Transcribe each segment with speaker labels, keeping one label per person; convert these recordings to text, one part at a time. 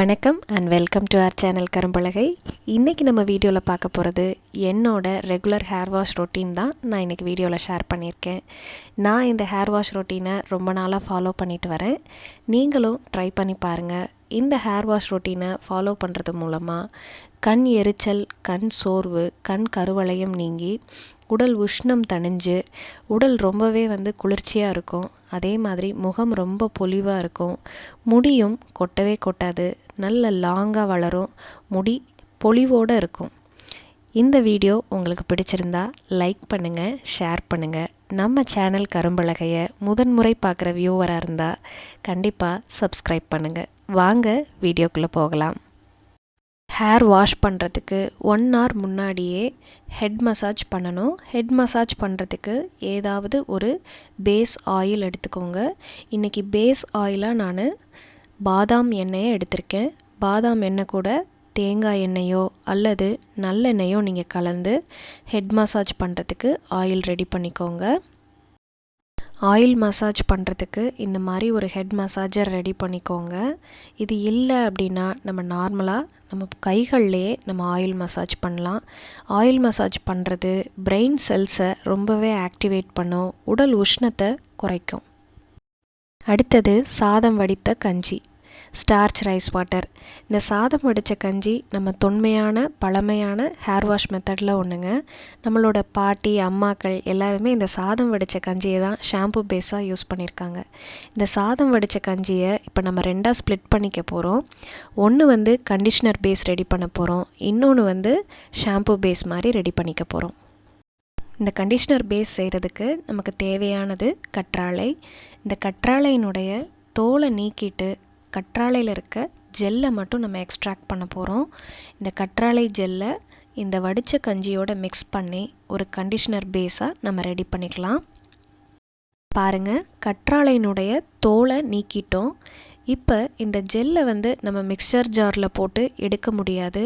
Speaker 1: வணக்கம் and welcome to our channel Karumpalagai. இன்றைக்கி நம்ம வீடியோவில் பார்க்க போகிறது என்னோட ரெகுலர் ஹேர் வாஷ் ரொட்டீன் தான் நான் இன்றைக்கி வீடியோவில் ஷேர் பண்ணியிருக்கேன். நான் இந்த ஹேர் வாஷ் ரொட்டீனை ரொம்ப நாளாக ஃபாலோ பண்ணிட்டு வரேன். நீங்களும் ட்ரை பண்ணி பாருங்கள். இந்த ஹேர் வாஷ் ரொட்டீனை ஃபாலோ பண்ணுறது மூலமாக கண் எரிச்சல், கண் சோர்வு, கண் கருவளையம் நீங்கி உடல் உஷ்ணம் தணிஞ்சு உடல் ரொம்பவே குளிர்ச்சியாக இருக்கும். அதே மாதிரி முகம் ரொம்ப பொலிவாக இருக்கும். முடியும் கொட்டவே கொட்டாது, நல்ல லாங்காக வளரும், முடி பொலிவோடு இருக்கும். இந்த வீடியோ உங்களுக்கு பிடிச்சிருந்தா லைக் பண்ணுங்கள், ஷேர் பண்ணுங்கள். நம்ம சேனல் கரும்பலகையை முதன்முறை பார்க்குற வியூவராக இருந்தால் கண்டிப்பாக சப்ஸ்கிரைப் பண்ணுங்கள். வாங்க வீடியோக்குள்ளே போகலாம். ஹேர் வாஷ் பண்ணுறதுக்கு 1 hour முன்னாடியே ஹெட் மசாஜ் பண்ணணும். ஹெட் மசாஜ் பண்ணுறதுக்கு ஏதாவது ஒரு பேஸ் ஆயில் எடுத்துக்கோங்க. இன்றைக்கி பேஸ் ஆயிலாக நான் பாதாம் எண்ணெயை எடுத்திருக்கேன். பாதாம் எண்ணெய் கூட தேங்காய் எண்ணெயோ அல்லது நல்லெண்ணெயோ நீங்கள் கலந்து ஹெட் மசாஜ் பண்ணுறதுக்கு ஆயில் ரெடி பண்ணிக்கோங்க. ஆயில் மசாஜ் பண்ணுறதுக்கு இந்த மாதிரி ஒரு ஹெட் மசாஜர் ரெடி பண்ணிக்கோங்க. இது இல்லை அப்படின்னா நம்ம நார்மலாக நம்ம கைகள்லேயே நம்ம ஆயில் மசாஜ் பண்ணலாம். ஆயில் மசாஜ் பண்ணுறது பிரெயின் செல்ஸை ரொம்பவே ஆக்டிவேட் பண்ணும், உடல் உஷ்ணத்தை குறைக்கும். அடுத்தது சாதம் வடித்த கஞ்சி, ஸ்டார்ச் ரைஸ் வாட்டர். இந்த சாதம் வடித்த கஞ்சி நம்ம தொன்மையான பழமையான ஹேர் வாஷ் மெத்தடில் ஒன்றுங்க. நம்மளோட பாட்டி அம்மாக்கள் எல்லாருமே இந்த சாதம் வடித்த கஞ்சியை தான் ஷாம்பு பேஸாக யூஸ் பண்ணியிருக்காங்க. இந்த சாதம் வடித்த கஞ்சியை இப்போ நம்ம 2ஆக ஸ்ப்ளிட் பண்ணிக்க போகிறோம். ஒன்று கண்டிஷ்னர் பேஸ் ரெடி பண்ண போகிறோம், இன்னொன்று ஷாம்பு பேஸ் மாதிரி ரெடி பண்ணிக்க போகிறோம். இந்த கண்டிஷ்னர் பேஸ் செய்கிறதுக்கு நமக்கு தேவையானது கற்றாழை. இந்த கற்றாழையினுடைய தோலை நீக்கிட்டு கற்றாழையில் இருக்க ஜெல்லை மட்டும் நம்ம எக்ஸ்ட்ராக்ட் பண்ண போகிறோம். இந்த கற்றாழை ஜெல்லை இந்த வடித்த கஞ்சியோட மிக்ஸ் பண்ணி ஒரு கண்டிஷ்னர் பேஸாக நம்ம ரெடி பண்ணிக்கலாம். பாருங்கள், கற்றாழையினுடைய தோலை நீக்கிட்டோம். இப்போ இந்த ஜெல்லை நம்ம மிக்சர் ஜாரில் போட்டு எடுக்க முடியாது.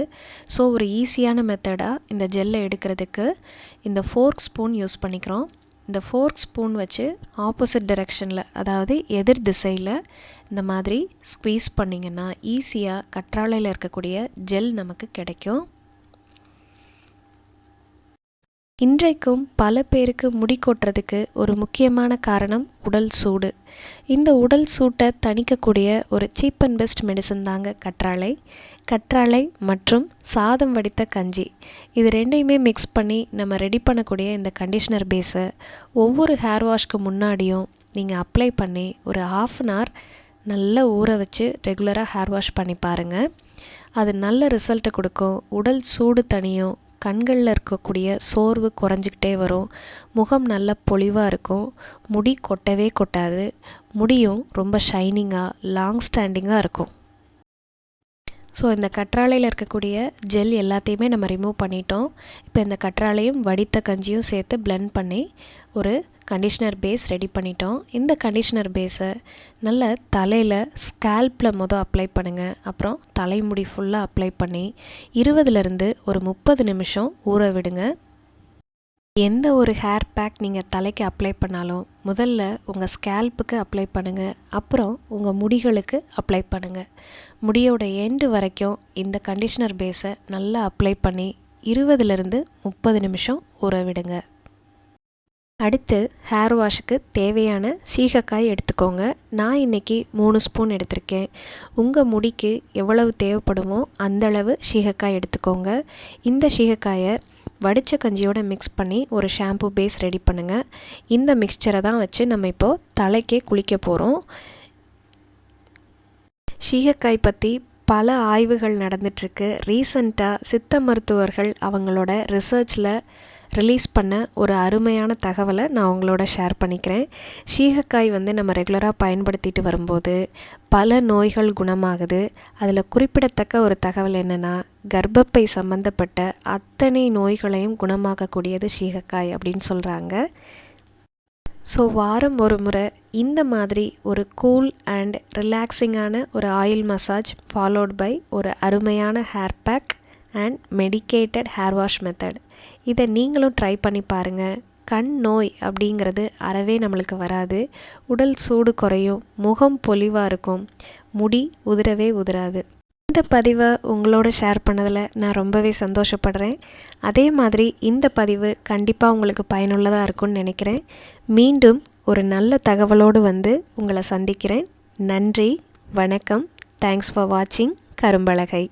Speaker 1: ஸோ ஒரு ஈஸியான மெத்தடாக இந்த ஜெல்லை எடுக்கிறதுக்கு இந்த ஃபோர்க் ஸ்பூன் யூஸ் பண்ணிக்கிறோம். இந்த ஃபோர்க் ஸ்பூன் வச்சு ஆப்போசிட் டைரெக்ஷனில், அதாவது எதிர் திசையில் இந்த மாதிரி ஸ்க்வீஸ் பண்ணிங்கன்னா ஈஸியாக கற்றாழையில் இருக்கக்கூடிய ஜெல் நமக்கு கிடைக்கும். இன்றைக்கும் பல பேருக்கு முடி கொட்டுறதுக்கு ஒரு முக்கியமான காரணம் உடல் சூடு. இந்த உடல் சூட்டை தணிக்கக்கூடிய ஒரு சீப் அண்ட் பெஸ்ட் மெடிசன் தாங்க கற்றாழை. கற்றாழை மற்றும் சாதம் வடித்த கஞ்சி, இது ரெண்டையுமே மிக்ஸ் பண்ணி நம்ம ரெடி பண்ணக்கூடிய இந்த கண்டிஷ்னர் பேஸை ஒவ்வொரு ஹேர் வாஷ்க்கு முன்னாடியும் நீங்கள் அப்ளை பண்ணி ஒரு 1/2 hour நல்லா ஊற வச்சு ரெகுலராக ஹேர் வாஷ் பண்ணி பாருங்கள். அது நல்ல ரிசல்ட்டை கொடுக்கும். உடல் சூடு தணியும், கண்களில் இருக்கக்கூடிய சோர்வு குறைஞ்சிக்கிட்டே வரும், முகம் நல்ல பொலிவாக இருக்கும், முடி கொட்டவே கொட்டாது, முடியும் ரொம்ப ஷைனிங்காக லாங் ஸ்டாண்டிங்காக இருக்கும். ஸோ இந்த கற்றாழையில் இருக்கக்கூடிய ஜெல் எல்லாத்தையுமே நம்ம ரிமூவ் பண்ணிட்டோம். இப்போ இந்த கற்றாழையும் வடித்த கஞ்சியும் சேர்த்து பிளெண்ட் பண்ணி ஒரு கண்டிஷ்னர் பேஸ் ரெடி பண்ணிட்டோம். இந்த கண்டிஷ்னர் பேஸை நல்ல தலையில் ஸ்கேல்பில் அப்ளை பண்ணுங்கள். அப்புறம் தலைமுடி ஃபுல்லாக அப்ளை பண்ணி 20லேருந்து ஒரு 30 நிமிஷம் ஊற விடுங்க. எந்த ஒரு ஹேர் பேக் நீங்கள் தலைக்கு அப்ளை பண்ணாலும் முதல்ல உங்கள் ஸ்கேல்ப்புக்கு அப்ளை பண்ணுங்கள், அப்புறம் உங்கள் முடிகளுக்கு அப்ளை பண்ணுங்கள். முடியோட எண்டு வரைக்கும் இந்த கண்டிஷ்னர் பேஸை நல்லா அப்ளை பண்ணி 20லேருந்து 30 நிமிஷம் ஊற விடுங்க. அடுத்து ஹேர் வாஷுக்கு தேவையான சீகக்காய் எடுத்துக்கோங்க. நான் இன்றைக்கி 3 ஸ்பூன் எடுத்திருக்கேன். உங்கள் முடிக்கு எவ்வளவு தேவைப்படுமோ அந்தளவு சீகக்காய் எடுத்துக்கோங்க. இந்த சீகக்காயை வடித்த கஞ்சியோடு மிக்ஸ் பண்ணி ஒரு ஷாம்பு பேஸ் ரெடி பண்ணுங்கள். இந்த மிக்சரை தான் வச்சு நம்ம இப்போது தலைக்கே குளிக்க போகிறோம். சீகக்காய் பற்றி பல ஆய்வுகள் நடந்துகிட்ருக்கு. ரீசண்டாக சித்த மருத்துவர்கள் அவங்களோட ரிசர்ச்சில் ரிலீஸ் பண்ண ஒரு அருமையான தகவலை நான் உங்களோட ஷேர் பண்ணிக்கிறேன். சீகக்காய் நம்ம ரெகுலராக பயன்படுத்திட்டு வரும்போது பல நோய்கள் குணமாகுது. அதில் குறிப்பிடத்தக்க ஒரு தகவல் என்னென்னா, கர்ப்பப்பை சம்பந்தப்பட்ட அத்தனை நோய்களையும் குணமாக்கக்கூடியது சீகக்காய் அப்படின்னு சொல்கிறாங்க. ஸோ வாரம் ஒரு முறை இந்த மாதிரி ஒரு கூல் அண்ட் ரிலாக்ஸிங்கான ஒரு ஆயில் மசாஜ் ஃபாலோட் பை ஒரு அருமையான hair pack and medicated hair wash method, இதை நீங்களும் ட்ரை பண்ணி பாருங்கள். கண் நோய் அப்படிங்கிறது அறவே நம்மளுக்கு வராது. உடல் சூடு குறையும், முகம் பொலிவாக இருக்கும், முடி உதிரவே உதிராது. இந்த பதிவை உங்களோட ஷேர் பண்ணதில் நான் ரொம்பவே சந்தோஷப்படுறேன். அதே மாதிரி இந்த பதிவு கண்டிப்பாக உங்களுக்கு பயனுள்ளதாக இருக்கும்னு நினைக்கிறேன். மீண்டும் ஒரு நல்ல தகவலோடு வந்து உங்களை சந்திக்கிறேன். நன்றி, வணக்கம். தேங்க்ஸ் ஃபார் வாட்சிங் கரும்பலகை.